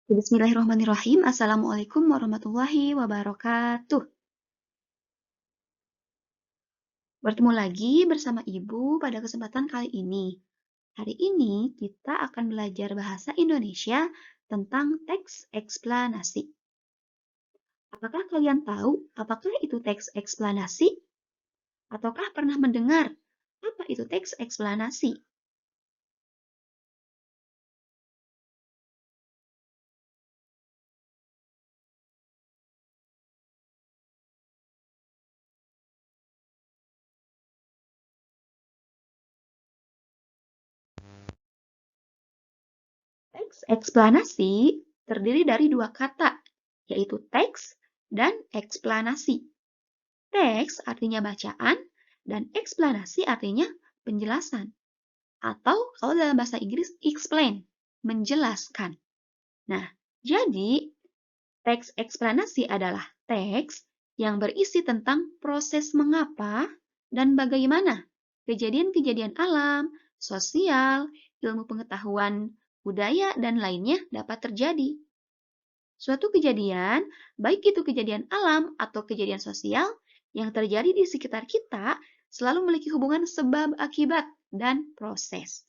Bismillahirrahmanirrahim. Assalamualaikum warahmatullahi wabarakatuh. Bertemu lagi bersama Ibu pada kesempatan kali ini. Hari ini kita akan belajar bahasa Indonesia tentang teks eksplanasi. Apakah kalian tahu apakah itu teks eksplanasi? Ataukah pernah mendengar apa itu teks eksplanasi? Teks eksplanasi terdiri dari dua kata, yaitu teks dan eksplanasi. Teks artinya bacaan, dan eksplanasi artinya penjelasan. Atau kalau dalam bahasa Inggris, explain, menjelaskan. Nah, jadi teks eksplanasi adalah teks yang berisi tentang proses mengapa dan bagaimana kejadian-kejadian alam, sosial, ilmu pengetahuan, budaya, dan lainnya dapat terjadi. Suatu kejadian, baik itu kejadian alam atau kejadian sosial, yang terjadi di sekitar kita selalu memiliki hubungan sebab akibat dan proses.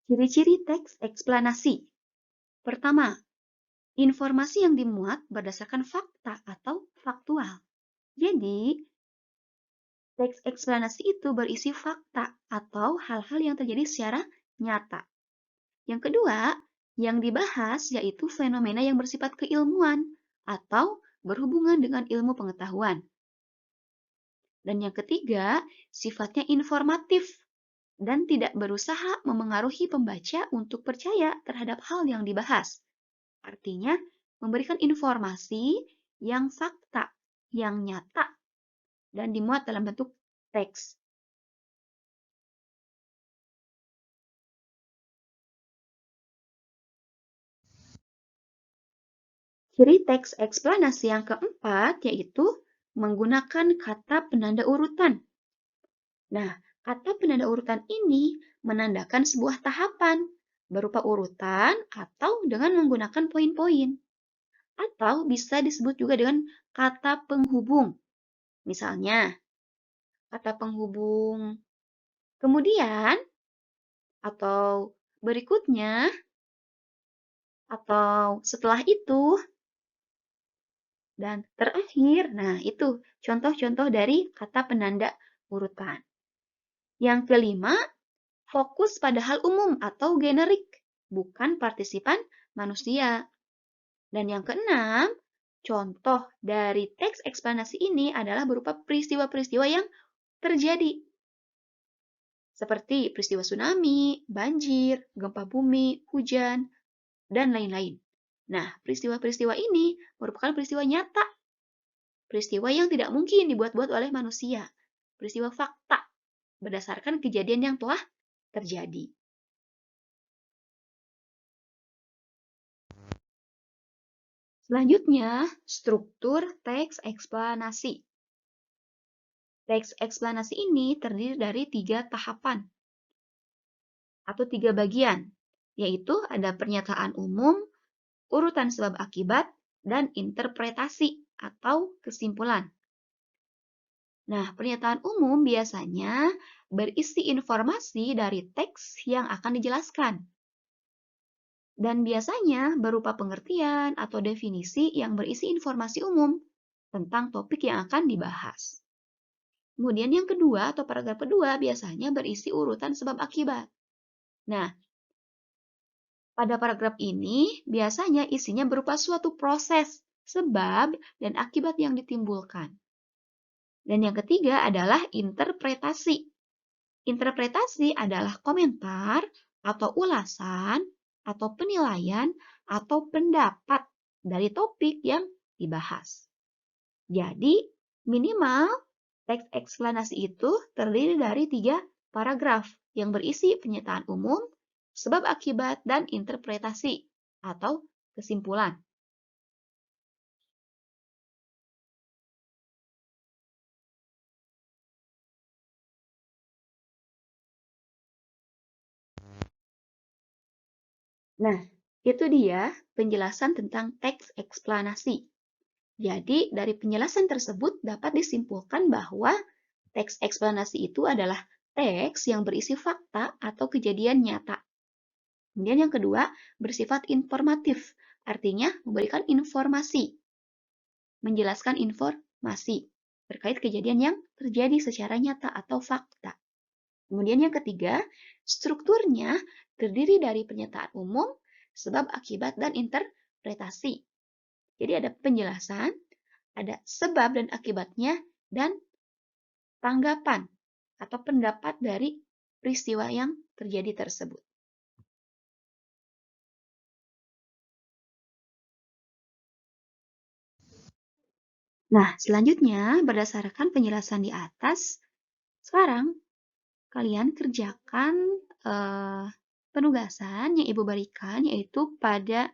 Ciri-ciri teks eksplanasi. Pertama, informasi yang dimuat berdasarkan fakta atau faktual. Jadi, teks eksplanasi itu berisi fakta atau hal-hal yang terjadi secara nyata. Yang kedua, yang dibahas yaitu fenomena yang bersifat keilmuan atau berhubungan dengan ilmu pengetahuan. Dan yang ketiga, sifatnya informatif dan tidak berusaha memengaruhi pembaca untuk percaya terhadap hal yang dibahas. Artinya, memberikan informasi yang fakta, yang nyata, dan dimuat dalam bentuk teks. Ciri teks eksplanasi yang keempat yaitu menggunakan kata penanda urutan. Nah, kata penanda urutan ini menandakan sebuah tahapan berupa urutan atau dengan menggunakan poin-poin. Atau bisa disebut juga dengan kata penghubung. Misalnya, kata penghubung kemudian, atau berikutnya, atau setelah itu, dan terakhir. Nah, itu contoh-contoh dari kata penanda urutan. Yang kelima, fokus pada hal umum atau generik, bukan partisipan manusia. Dan yang keenam, contoh dari teks eksplanasi ini adalah berupa peristiwa-peristiwa yang terjadi. Seperti peristiwa tsunami, banjir, gempa bumi, hujan, dan lain-lain. Nah, peristiwa-peristiwa ini merupakan peristiwa nyata. Peristiwa yang tidak mungkin dibuat-buat oleh manusia. Peristiwa fakta berdasarkan kejadian yang telah terjadi. Selanjutnya, struktur teks eksplanasi. Teks eksplanasi ini terdiri dari 3 tahapan atau 3 bagian, yaitu ada pernyataan umum, urutan sebab akibat, dan interpretasi atau kesimpulan. Nah, pernyataan umum biasanya berisi informasi dari teks yang akan dijelaskan. Dan biasanya berupa pengertian atau definisi yang berisi informasi umum tentang topik yang akan dibahas. Kemudian yang kedua atau paragraf kedua biasanya berisi urutan sebab akibat. Nah, pada paragraf ini biasanya isinya berupa suatu proses, sebab, dan akibat yang ditimbulkan. Dan yang ketiga adalah interpretasi. Interpretasi adalah komentar atau ulasan atau penilaian atau pendapat dari topik yang dibahas. Jadi, minimal teks eksplanasi itu terdiri dari 3 paragraf yang berisi pernyataan umum, sebab akibat, dan interpretasi atau kesimpulan. Nah, itu dia penjelasan tentang teks eksplanasi. Jadi, dari penjelasan tersebut dapat disimpulkan bahwa teks eksplanasi itu adalah teks yang berisi fakta atau kejadian nyata. Kemudian yang kedua, bersifat informatif, artinya memberikan informasi, menjelaskan informasi terkait kejadian yang terjadi secara nyata atau fakta. Kemudian yang ketiga, strukturnya terdiri dari pernyataan umum, sebab, akibat, dan interpretasi. Jadi ada penjelasan, ada sebab dan akibatnya, dan tanggapan atau pendapat dari peristiwa yang terjadi tersebut. Nah, selanjutnya berdasarkan penjelasan di atas, sekarang kalian kerjakan penugasan yang Ibu berikan, yaitu pada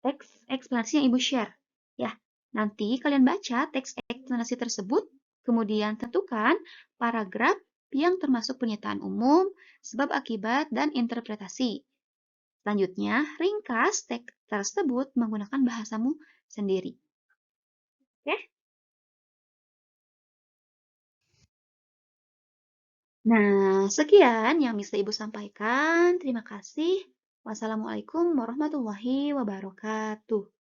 teks eksplanasi yang Ibu share. Ya, nanti kalian baca teks eksplanasi tersebut, kemudian tentukan paragraf yang termasuk pernyataan umum, sebab akibat, dan interpretasi. Selanjutnya, ringkas teks tersebut menggunakan bahasamu sendiri. Oke? Nah, sekian yang bisa Ibu sampaikan. Terima kasih. Wassalamualaikum warahmatullahi wabarakatuh.